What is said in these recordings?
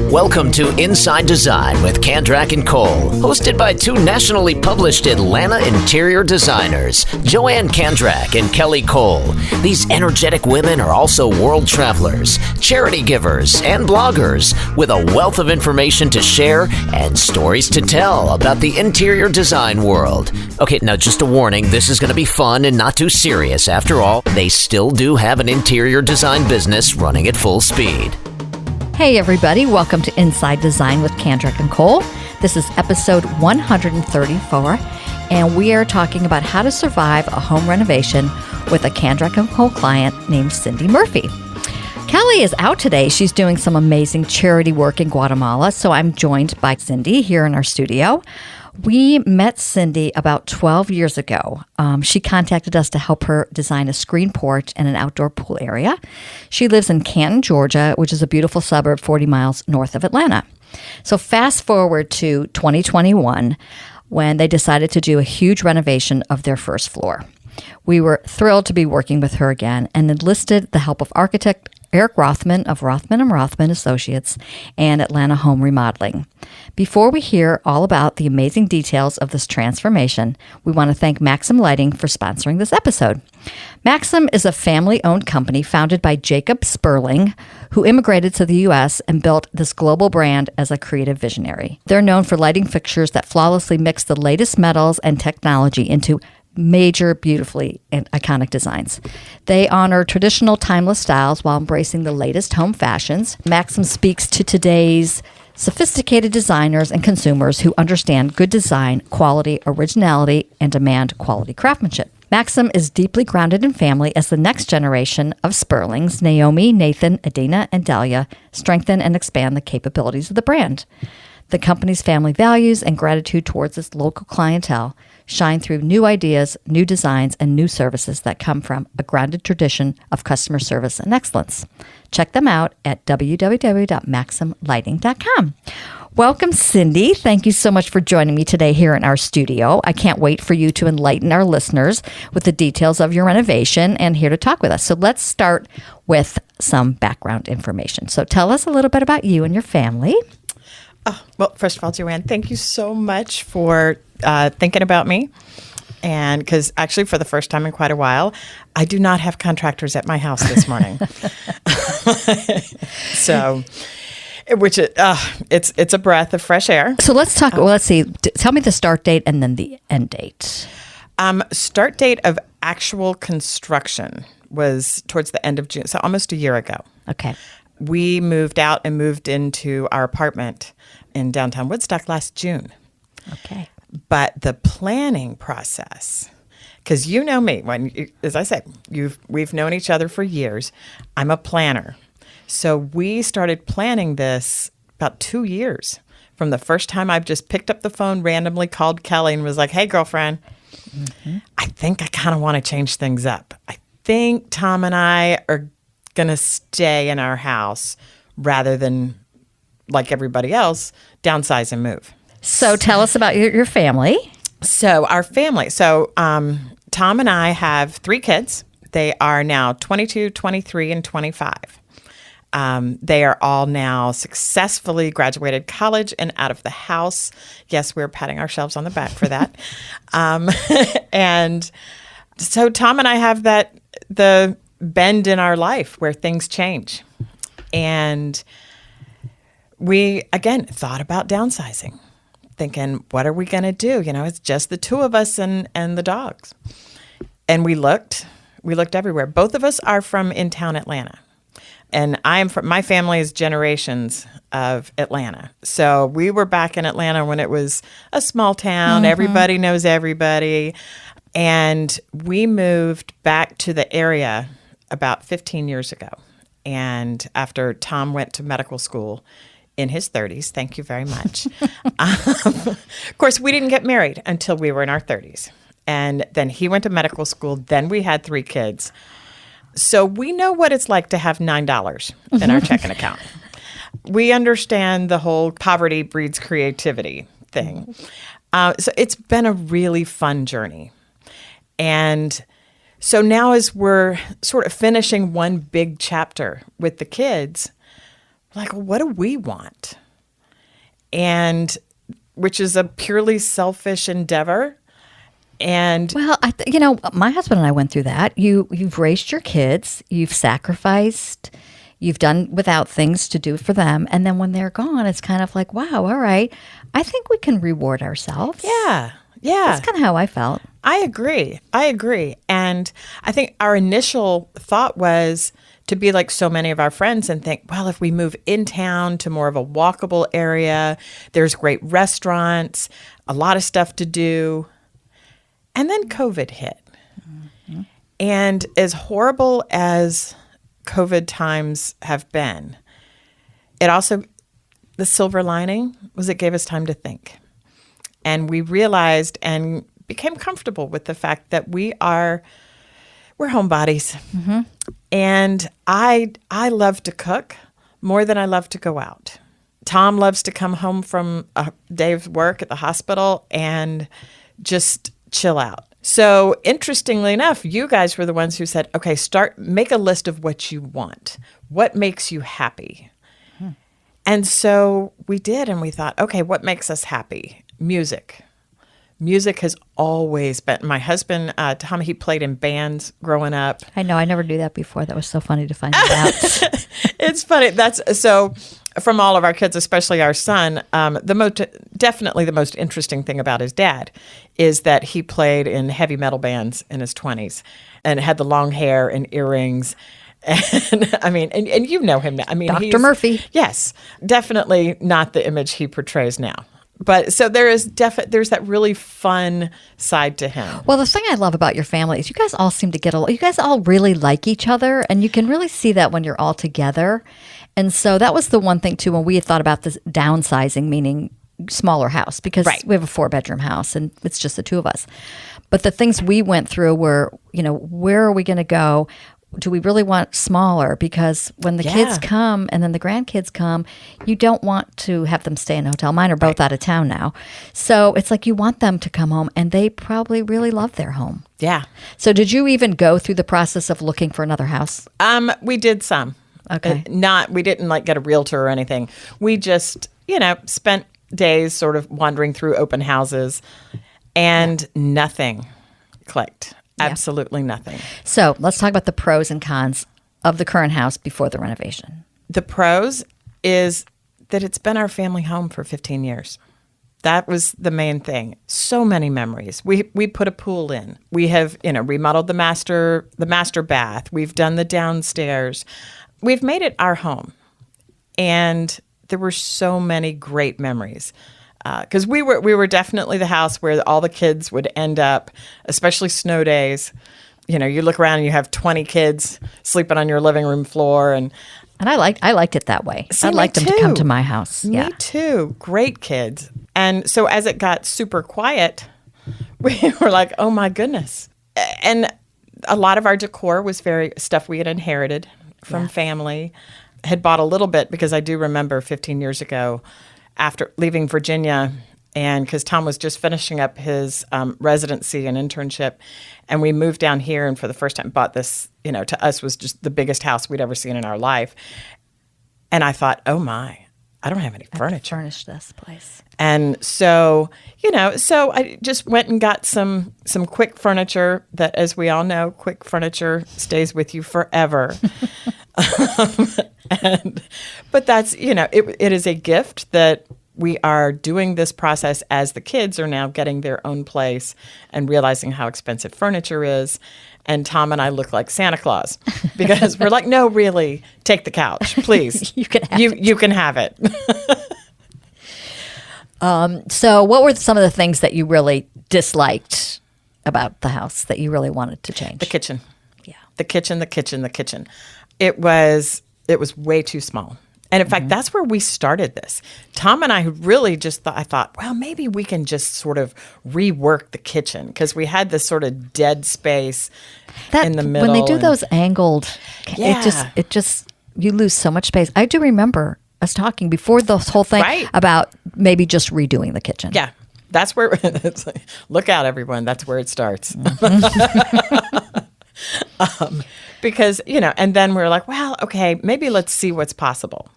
Welcome to Inside Design with Kandrac and Kole, hosted by two nationally published Atlanta interior designers, Joann Kandrac and Kelly Kole. These energetic women are also world travelers, charity givers, and bloggers with a wealth of information to share and stories to tell about the interior design world. Okay, now just a warning, this is going to be fun and not too serious. After all, they still do have an interior design business running at full speed. Hey everybody, welcome to Inside Design with Kandrac and Kole. This is episode 134, and we are talking about how to survive a home renovation with a Kandrac and Kole client named Cindy Murphy. Kelly is out today. She's doing some amazing charity work in Guatemala, so I'm joined by Cindy here in our studio. We met Cindy about 12 years ago. She contacted us to help her design a screen porch and an outdoor pool area. She lives in Canton, Georgia, which is a beautiful suburb 40 miles north of Atlanta. So fast forward to 2021, when they decided to do a huge renovation of their first floor. We were thrilled to be working with her again and enlisted the help of architect Eric Rothman of Rothman & Rothman Associates and Atlanta Home Remodeling. Before we hear all about the amazing details of this transformation, we want to thank Maxim Lighting for sponsoring this episode. Maxim is a family-owned company founded by Jacob Sperling, who immigrated to the U.S. and built this global brand as a creative visionary. They're known for lighting fixtures that flawlessly mix the latest metals and technology into major, beautifully and iconic designs. They honor traditional timeless styles while embracing the latest home fashions. Maxim speaks to today's sophisticated designers and consumers who understand good design, quality, originality, and demand quality craftsmanship. Maxim is deeply grounded in family as the next generation of Sperlings, Naomi, Nathan, Adina, and Dahlia, strengthen and expand the capabilities of the brand. The company's family values and gratitude towards its local clientele shine through new ideas, new designs, and new services that come from a grounded tradition of customer service and excellence. Check them out at www.maximlighting.com. Welcome, Cindy. Thank you so much for joining me today here in our studio. I can't wait for you to enlighten our listeners with the details of your renovation and here to talk with us. So let's start with some background information. So tell us a little bit about you and your family. Oh, well, first of all, Joann, thank you so much for thinking about me. And because actually, for the first time in quite a while, I do not have contractors at my house this morning. So, it's a breath of fresh air. So let's talk. Well, let's see. Tell me the start date and then the end date. Start date of actual construction was towards the end of June, so almost a year ago. Okay. We moved out and moved into our apartment in downtown Woodstock last June. Okay. But the planning process, because you know me, as I said, we've known each other for years. I'm a planner. So we started planning this about 2 years from the first time I just picked up the phone, randomly called Kelly and was like, hey, girlfriend, I think I kind of want to change things up. I think Tom and I are going to stay in our house rather than, like everybody else, downsize and move. So tell us about your family. So our family. So Tom and I have 3 kids. They are now 22, 23, and 25. They are all now successfully graduated college and out of the house. Yes, we're patting ourselves on the back for that. And so Tom and I have the bend in our life where things change. And we, again, thought about downsizing, thinking, what are we going to do? You know, it's just the two of us and the dogs. And we looked everywhere. Both of us are from in-town Atlanta. And my family is generations of Atlanta. So we were back in Atlanta when it was a small town. Mm-hmm. Everybody knows everybody. And we moved back to the area about 15 years ago. And after Tom went to medical school in his 30s, thank you very much. Of course, we didn't get married until we were in our 30s. And then he went to medical school. Then we had 3 kids. So we know what it's like to have $9 in our checking account. We understand the whole poverty breeds creativity thing. So it's been a really fun journey. And so now as we're sort of finishing one big chapter with the kids, like, well, what do we want? and which is a purely selfish endeavor. And Well, my husband and I went through that. You've raised your kids, you've sacrificed, you've done without things to do for them, and then when they're gone, it's kind of like, wow, all right, I think we can reward ourselves. yeah, That's kind of how I felt. I agree. And I think our initial thought was to be like so many of our friends and think, well, if we move in town to more of a walkable area, there's great restaurants, a lot of stuff to do. And then COVID hit. Mm-hmm. And as horrible as COVID times have been, it also, the silver lining was it gave us time to think. And we realized and became comfortable with the fact that we're homebodies. Mm-hmm. And I love to cook more than I love to go out. Tom loves to come home from a day of work at the hospital and just chill out. So interestingly enough, you guys were the ones who said, okay, make a list of what you want. What makes you happy? And so we did, and we thought, okay, what makes us happy? Music. Music has always been. My husband, Tom, he played in bands growing up. I know. I never knew that before. That was so funny to find that out. It's funny. That's so. From all of our kids, especially our son, definitely the most interesting thing about his dad is that he played in heavy metal bands in his 20s and had the long hair and earrings. And I mean, and you know him now. I mean, Dr. Murphy. Yes, definitely not the image he portrays now. But so there's that really fun side to him. Well, the thing I love about your family is you guys all seem to get along. You guys all really like each other, and you can really see that when you're all together. And so that was the one thing, too, when we had thought about this downsizing, meaning smaller house, because we have a 4-bedroom house, and it's just the two of us. But the things we went through were, where are we going to go? Do we really want smaller? Because when the kids come and then the grandkids come, you don't want to have them stay in a hotel. Mine are both out of town now. So it's like you want them to come home, and they probably really love their home. Yeah. So did you even go through the process of looking for another house? We did some. Okay. We didn't get a realtor or anything. We just, spent days sort of wandering through open houses, and nothing clicked. Absolutely nothing. So let's talk about the pros and cons of the current house before the renovation. The pros is that it's been our family home for 15 years. That was the main thing. So many memories. We put a pool in. We have, remodeled the master bath. We've done the downstairs. We've made it our home. And there were so many great memories. Because we were definitely the house where all the kids would end up, especially snow days. You look around and you have 20 kids sleeping on your living room floor, and I liked it that way. I liked them to come to my house. Me too. Great kids. And so as it got super quiet, we were like, oh my goodness. And a lot of our decor was stuff we had inherited from family. Had bought a little bit because I do remember 15 years ago, after leaving Virginia, and because Tom was just finishing up his residency and internship, and we moved down here, and for the first time bought this, to us was just the biggest house we'd ever seen in our life. And I thought, oh my, I don't have any furniture. Furnish this place. And so, so I just went and got some quick furniture that, as we all know, quick furniture stays with you forever. But that's, it is a gift that we are doing this process as the kids are now getting their own place and realizing how expensive furniture is. And Tom and I look like Santa Claus because we're like, no, really, take the couch, please. You can have it. You can have it. So what were some of the things that you really disliked about the house that you really wanted to change? The kitchen. Yeah. The kitchen. It was way too small. And in fact, that's where we started this. Tom and I really just I thought, well, maybe we can just sort of rework the kitchen because we had this sort of dead space in the middle. When they do those angled, it just, you lose so much space. I do remember us talking before this whole thing about maybe just redoing the kitchen. Yeah. That's where, look out, everyone. That's where it starts. Because, and then we're like, well, okay, maybe let's see what's possible.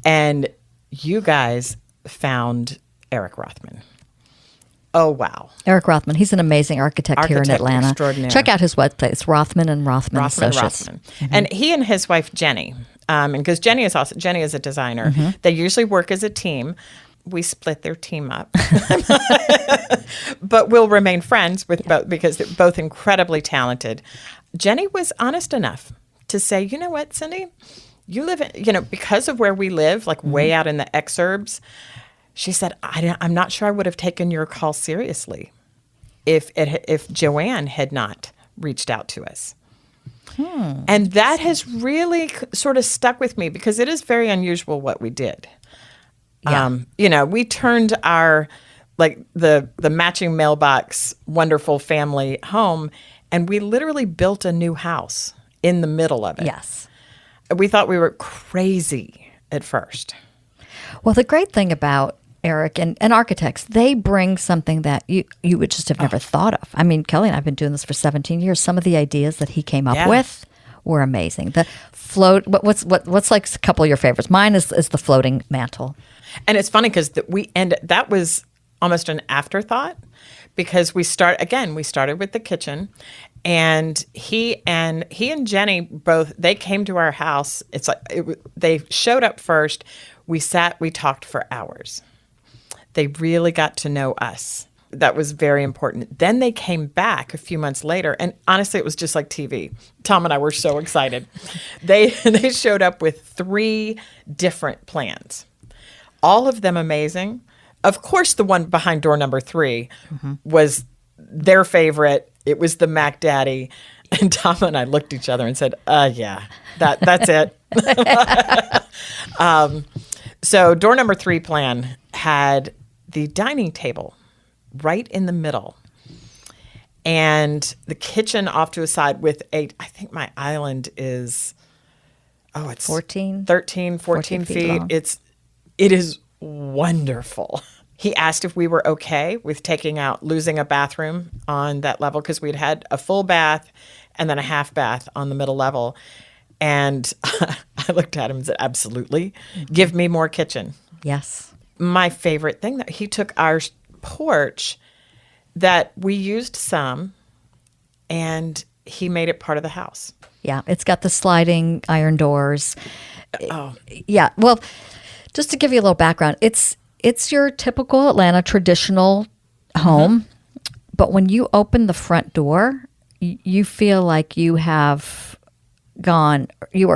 And you guys found Eric Rothman. Oh, wow. Eric Rothman. He's an amazing architect here in Atlanta. Extraordinaire. Check out his website. Rothman and Rothman Associates. And he and his wife, Jenny, and because Jenny is a designer, they usually work as a team. We split their team up. But we'll remain friends with both because they're both incredibly talented. Jenny was honest enough to say, you know what, Cindy? You live in, because of where we live, like way out in the exurbs, she said, I'm not sure I would have taken your call seriously if Joann had not reached out to us. And that has really sort of stuck with me because it is very unusual what we did. Yeah. We turned our, the matching mailbox, wonderful family home, and we literally built a new house in the middle of it. Yes. We thought we were crazy at first. Well, the great thing about Eric and architects, they bring something that you would just have never thought of. I mean, Kelly and I have been doing this for 17 years. Some of the ideas that he came up with were amazing. The float, what's like a couple of your favorites? Mine is the floating mantle. And it's funny because that was almost an afterthought because we started with the kitchen. And he and Jenny both, they came to our house. It's like they showed up first. We talked for hours. They really got to know us. That was very important. Then they came back a few months later, and honestly, it was just like TV. Tom and I were so excited. They showed up with 3 different plans, all of them amazing. Of course, the one behind door number 3 was their favorite. It was the Mac Daddy. And Tom and I looked at each other and said, yeah, that's it. So door number 3 plan had the dining table right in the middle and the kitchen off to a side with I think my island is, it's 13, 14 feet. Long. It is wonderful. He asked if we were okay with losing a bathroom on that level because we'd had a full bath and then a half bath on the middle level. And I looked at him and said, absolutely. Give me more kitchen. Yes. My favorite thing that he took our porch that we used some and he made it part of the house. Yeah. It's got the sliding iron doors. Oh. Yeah. Well, just to give you a little background, it's your typical Atlanta traditional home, but when you open the front door, you feel like you are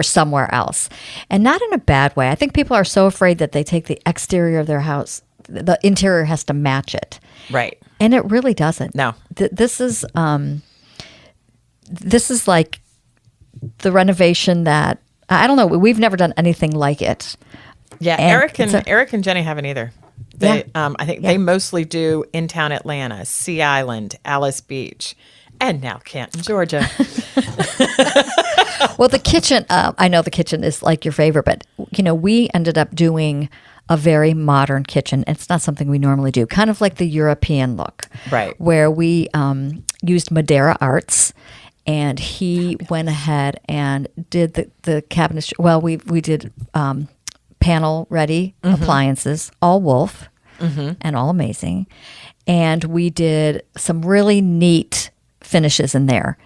somewhere else. And not in a bad way. I think people are so afraid that they take the exterior of their house, the interior has to match it. Right. And it really doesn't. No. This is like the renovation that, I don't know, we've never done anything like it. Yeah, And Eric and Jenny haven't either. I think they mostly do in town Atlanta, Sea Island, Alice Beach, and now Canton, Georgia. Well, the kitchen, I know the kitchen is like your favorite, but we ended up doing a very modern kitchen. It's not something we normally do, kind of like the European look, right? Where we used Madeira arts. And he went ahead and did the cabinets. Well, we did panel ready appliances, all Wolf and all amazing. And we did some really neat finishes in there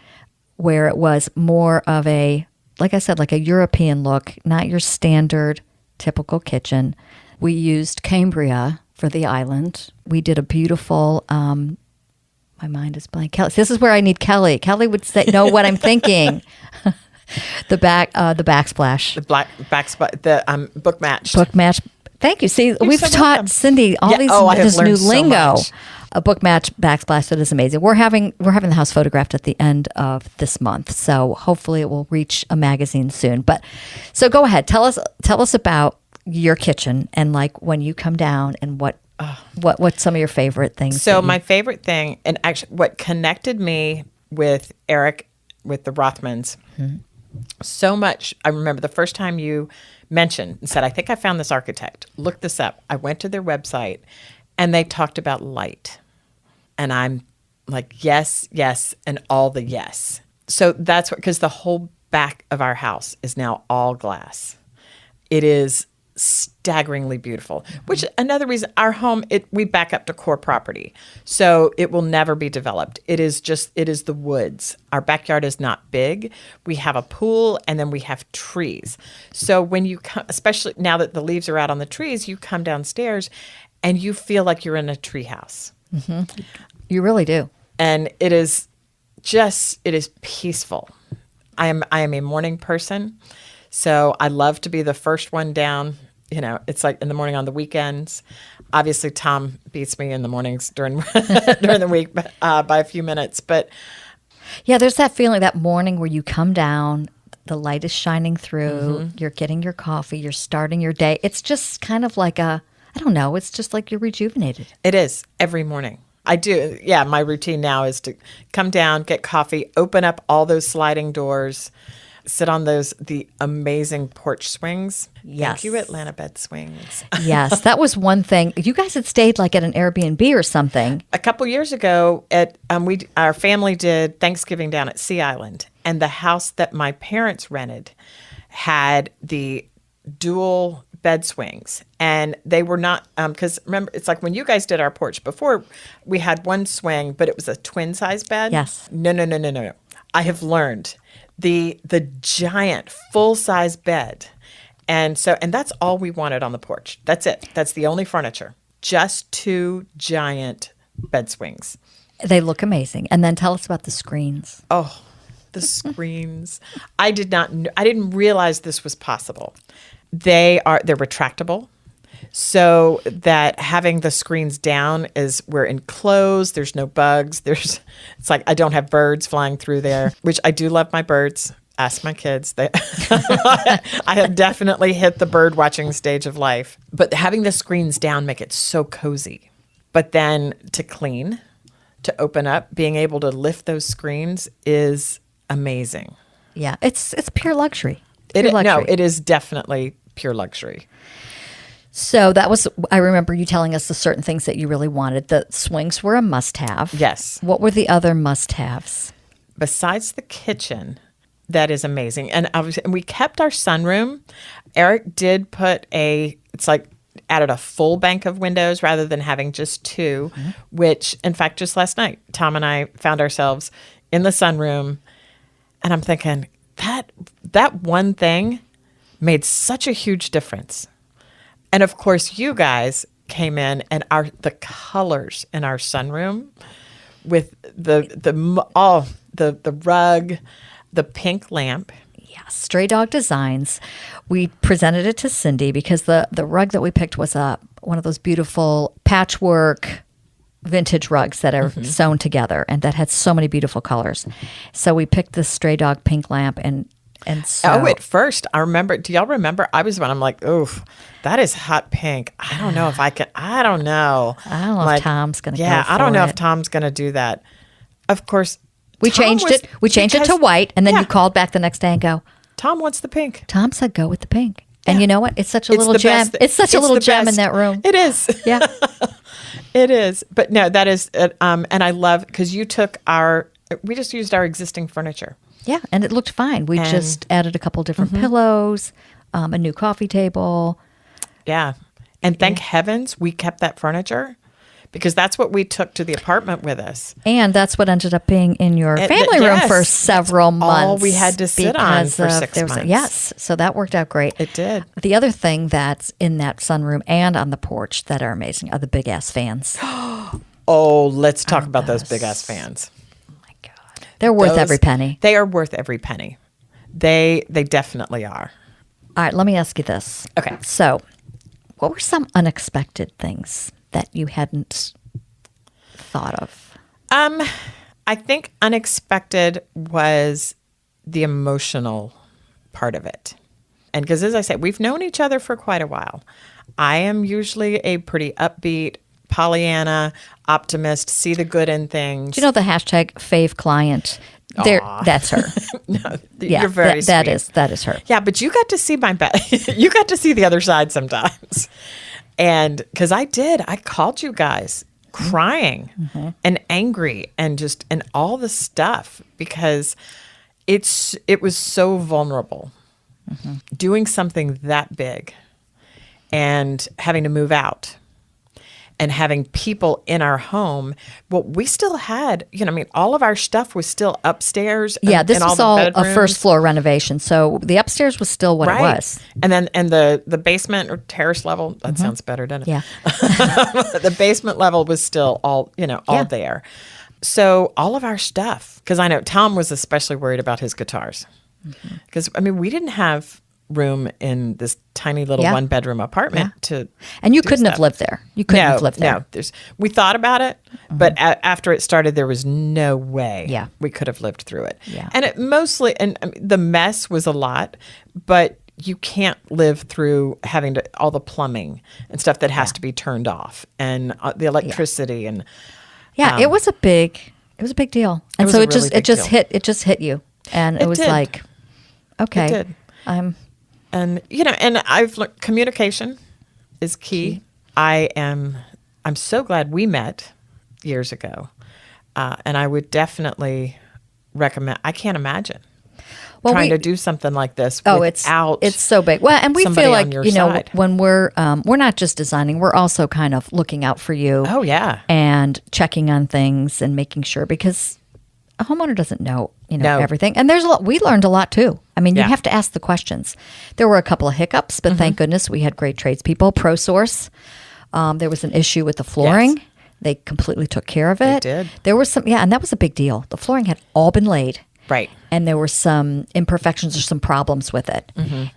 where it was more of a, like I said, like a European look, not your standard typical kitchen. We used Cambria for the island. We did a beautiful, my mind is blank. Kelly, this is where I need Kelly. Kelly would know what I'm thinking. The backsplash. The backsplash. The book match. Book match. Thank you. See, we've taught welcome. Cindy all this new lingo. A book match backsplash that is amazing. We're having the house photographed at the end of this month, so hopefully it will reach a magazine soon. But so go ahead, tell us about your kitchen and like when you come down and what's some of your favorite things. So my favorite thing, and actually what connected me with Eric, with the Rothmans, so much. I remember the first time you mentioned and said, I think I found this architect. Look this up. I went to their website and they talked about light. And I'm like, yes, yes, and all the yes. So that's because the whole back of our house is now all glass. It is staggeringly beautiful, which another reason our home, we back up to core property. So it will never be developed. It is the woods. Our backyard is not big. We have a pool and then we have trees. So when you come, especially now that the leaves are out on the trees, you come downstairs and you feel like you're in a tree house. You really do. And it is peaceful. I am a morning person. So I love to be the first one down. You know, it's like in the morning on the weekends. Obviously, Tom beats me in the mornings during the week by a few minutes. But yeah, there's that feeling that morning where you come down, the light is shining through, you're getting your coffee, you're starting your day. It's just kind of like I don't know, it's just like you're rejuvenated. It is every morning. I do. Yeah, my routine now is to come down, get coffee, open up all those sliding doors, sit on the amazing porch swings. Yes. Thank you, Atlanta Bed Swings. Yes, that was one thing. You guys had stayed like at an Airbnb or something. A couple years ago, our family did Thanksgiving down at Sea Island, and the house that my parents rented had the dual bed swings, and they were not because remember, it's like when you guys did our porch before, we had one swing, but it was a twin size bed. Yes. No. I have learned the giant full size bed, and that's all we wanted on the porch. That's it. That's the only furniture. Just two giant bed swings. They look amazing. And then tell us about the screens. Oh, the screens. I didn't realize this was possible. They're retractable, so that having the screens down is we're enclosed. There's no bugs. It's like I don't have birds flying through there, which I do love my birds. Ask my kids. I have definitely hit the bird watching stage of life. But having the screens down make it so cozy. But then to clean, to open up, being able to lift those screens is amazing. Yeah, it's pure luxury. No, it is definitely pure luxury. So I remember you telling us the certain things that you really wanted. The swings were a must-have. Yes. What were the other must-haves? Besides the kitchen, that is amazing. And we kept our sunroom. Eric did added a full bank of windows rather than having just two, which, in fact, just last night, Tom and I found ourselves in the sunroom, and I'm thinking, that one thing made such a huge difference. And of course, you guys came in, and the colors in our sunroom with the rug, the pink lamp. Yeah, Stray Dog Designs. We presented it to Cindy because the rug that we picked was one of those beautiful patchwork vintage rugs that are sewn together and that had so many beautiful colors. So we picked the Stray Dog pink lamp and so. At first, I remember, do y'all remember? I'm like, oof, that is hot pink. I don't know if I can, I don't know. I don't know if Tom's going to go for it. I don't know if Tom's going to do that. Of course, we changed it. We changed it to white, and then you called back the next day and go, Tom wants the pink. Tom said go with the pink. And you know what? It's such a little gem. It's such a little gem in that room. It is. Yeah. It is. But no, that is, and I love, because we just used our existing furniture. Yeah, and it looked fine. We just added a couple different pillows, a new coffee table. Yeah. And thank heavens we kept that furniture, because that's what we took to the apartment with us. And that's what ended up being in your family room for several months. All we had to sit on for 6 months. Yes, so that worked out great. It did. The other thing that's in that sunroom and on the porch that are amazing are the big-ass fans. Oh, let's talk about those big-ass fans. They're worth every penny. They are worth every penny. They definitely are. All right, let me ask you this. Okay. So, what were some unexpected things that you hadn't thought of? I think unexpected was the emotional part of it. And because, as I said, we've known each other for quite a while. I am usually a pretty upbeat, Pollyanna, optimist, see the good in things. Do you know the hashtag fave client? That's her. No, you're very sweet. That is her. Yeah, but you got to see you got to see the other side sometimes. And because I called you guys crying and angry and all the stuff, because it was so vulnerable doing something that big. and having to move out and having people in our home. Well, we still had, all of our stuff was still upstairs. Yeah, this was the all a bedrooms. first floor renovation. So the upstairs was still what it was. And then the basement or terrace level, that sounds better, doesn't it? Yeah. The basement level was still all there. So all of our stuff, because I know Tom was especially worried about his guitars. Because, we didn't have room in this tiny little one-bedroom apartment to And you do couldn't stuff. have lived there. You couldn't have lived there. No, we thought about it, but after it started, there was no way we could have lived through it. Yeah. And it mostly, the mess was a lot, but you can't live through having all the plumbing and stuff that has to be turned off, and the electricity and it was a big deal. And so it just hit you, and it was did. like, okay, It did. I'm. And I've learned communication is key. I'm so glad we met years ago, and I would definitely recommend. I can't imagine trying to do something like this. Without it's so big. Well, and we feel like side. when we're not just designing, we're also kind of looking out for you. Oh yeah, and checking on things and making sure, because a homeowner doesn't know everything, and there's a lot. We learned a lot too. You have to ask the questions. There were a couple of hiccups, but thank goodness we had great tradespeople. ProSource. There was an issue with the flooring. Yes. They completely took care of it. They did. There was some, and that was a big deal. The flooring had all been laid. Right. And there were some imperfections or some problems with it.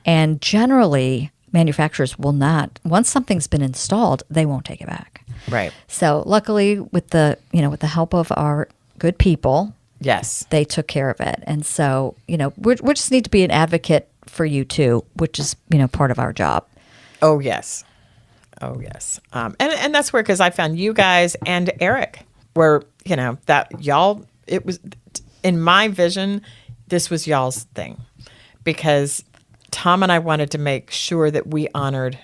And generally, manufacturers will not, once something's been installed, they won't take it back. Right. So luckily, with the help of our good people, yes, they took care of it. And so, we just need to be an advocate for you too, which is, part of our job. Oh, yes. And that's where, because I found you guys and Eric were, that y'all, it was, in my vision, this was y'all's thing, because Tom and I wanted to make sure that we honored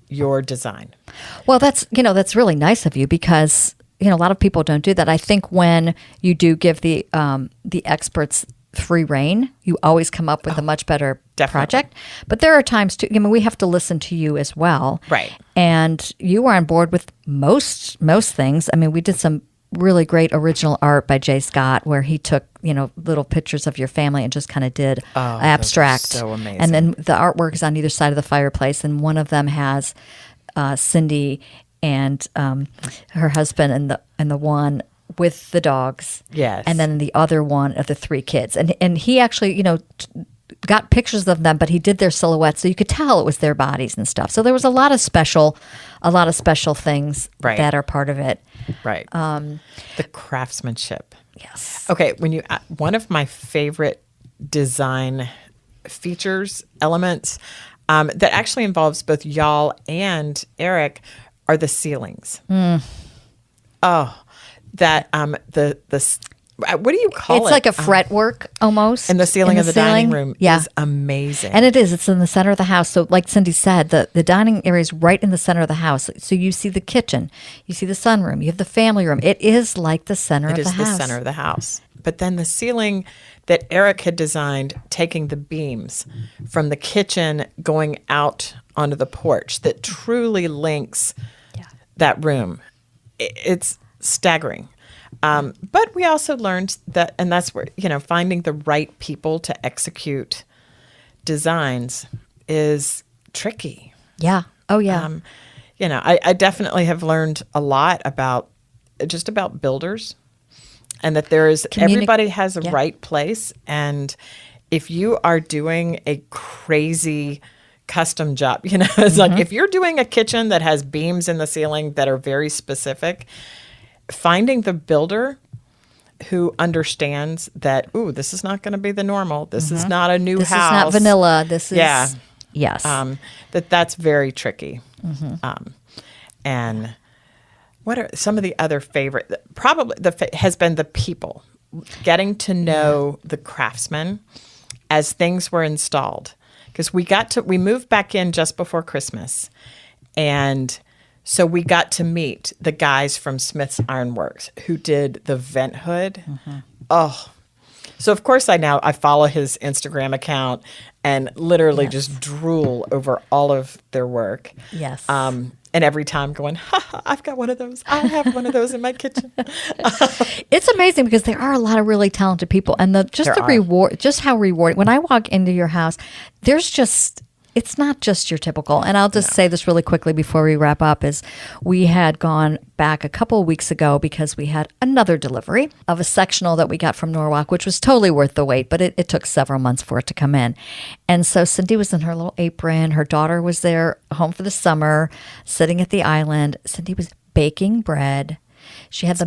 your design. Well, that's really nice of you, because a lot of people don't do that. I think when you do give the experts free reign, you always come up with a much better project. But there are times too, we have to listen to you as well. Right. And you were on board with most things. We did some really great original art by Jay Scott, where he took, little pictures of your family and just kind of did abstract. So amazing. And then the artwork is on either side of the fireplace, and one of them has Cindy and her husband and the one with the dogs. Yes. And then the other one of the three kids. And he actually, got pictures of them, but he did their silhouettes, so you could tell it was their bodies and stuff. So there was a lot of special things that are part of it. Right. The craftsmanship. Yes. Okay. One of my favorite design features, elements, that actually involves both y'all and Eric, are the ceilings. Oh, that what do you call it? It's like a fretwork almost. In the ceiling of the dining room is amazing. And it is. It's in the center of the house. So like Cindy said, the dining area is right in the center of the house. So you see the kitchen, you see the sunroom, you have the family room. It is like the center of the house. It is the center of the house. But then the ceiling that Eric had designed, taking the beams from the kitchen going out onto the porch, that truly links that room. It's staggering. But we also learned that, and that's where, finding the right people to execute designs is tricky. Yeah. Oh, yeah. I definitely have learned a lot about builders, and that everybody has a right place. And if you are doing a crazy custom job, it's like, if you're doing a kitchen that has beams in the ceiling that are very specific, finding the builder who understands that, this is not going to be the normal. This is not a new house. This is not vanilla. This is, yes. That's very tricky. And what are some of the other favorite? Probably has been the people, getting to know the craftsmen as things were installed. Because we moved back in just before Christmas, and so we got to meet the guys from Smith's Ironworks who did the vent hood. Oh, So of course I follow his Instagram account and literally just drool over all of their work. Yes. And every time going, I've got one of those. I have one of those in my kitchen. It's amazing because there are a lot of really talented people, and reward, just how rewarding. When I walk into your house, it's not just your typical. And I'll just say this really quickly before we wrap up: is we had gone back a couple of weeks ago because we had another delivery of a sectional that we got from Norwalk, which was totally worth the wait, but it took several months for it to come in. And so Cindy was in her little apron. Her daughter was there home for the summer, sitting at the island. Cindy was baking bread. She had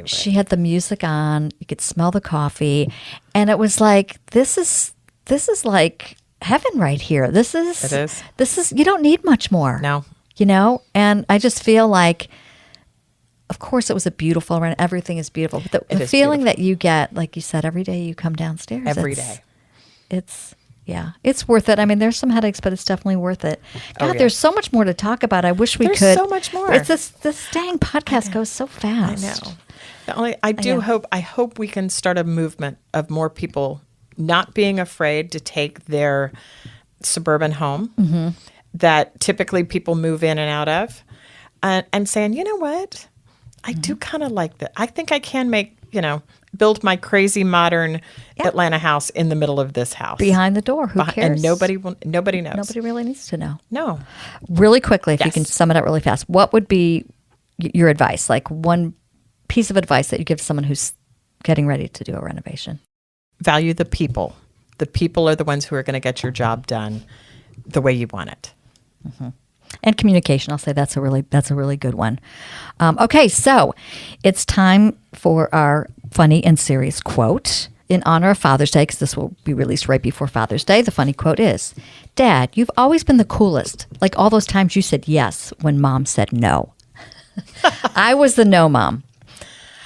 she had the music on. You could smell the coffee, and it was like this is like heaven right here. It is. You don't need much more. No. And I just feel like, of course, it was a beautiful run. Everything is beautiful. But the feeling beautiful that you get, like you said, every day you come downstairs. Every day. It's worth it. I mean, there's some headaches, but it's definitely worth it. God, there's so much more to talk about. I wish we could. There's so much more. It's this dang podcast goes so fast. I know. I hope we can start a movement of more people not being afraid to take their suburban home that typically people move in and out of, and saying, you know what, I do kind of like that. I think I can build my crazy modern Atlanta house in the middle of this house. Behind the door. Who cares? And nobody knows. Nobody really needs to know. No. Really quickly, if you can sum it up really fast, what would be your advice? Like one piece of advice that you give to someone who's getting ready to do a renovation? Value the people. The people are the ones who are going to get your job done the way you want it. Mm-hmm. And communication. I'll say that's a really good one. Okay, so it's time for our funny and serious quote in honor of Father's Day, because this will be released right before Father's Day. The funny quote is, "Dad, you've always been the coolest. Like all those times you said yes when Mom said no." I was the no mom.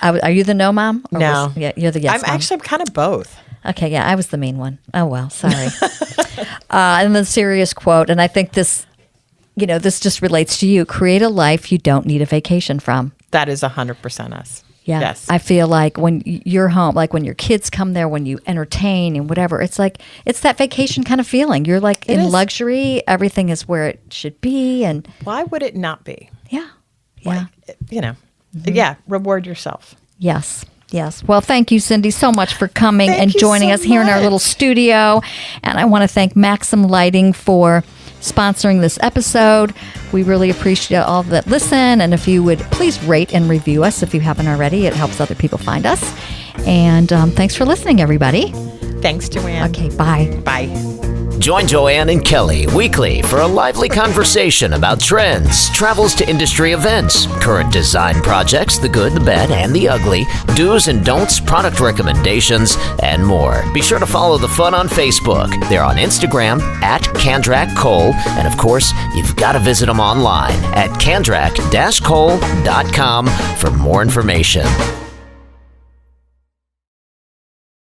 Are you the no mom? No. You're the yes mom. I'm kind of both. Okay, yeah, I was the mean one. Oh, well, sorry. And the serious quote, and I think this just relates to you. Create a life you don't need a vacation from. That is 100% us. Yeah. Yes. I feel like when you're home, like when your kids come there, when you entertain and whatever, it's that vacation kind of feeling. You're like in luxury. Everything is where it should be. And why would it not be? Yeah. Yeah. Reward yourself. Yes. Yes. Well, thank you, Cindy, so much for coming and joining us here in our little studio. And I want to thank Maxim Lighting for sponsoring this episode. We really appreciate all that listen. And if you would please rate and review us if you haven't already, it helps other people find us. And thanks for listening, everybody. Thanks, Joann. Okay, bye. Bye. Join Joann and Kelly weekly for a lively conversation about trends, travels to industry events, current design projects, the good, the bad, and the ugly, do's and don'ts, product recommendations, and more. Be sure to follow the fun on Facebook. They're on Instagram at Kandrac Kole, and of course, you've got to visit them online at kandrac-kole.com for more information.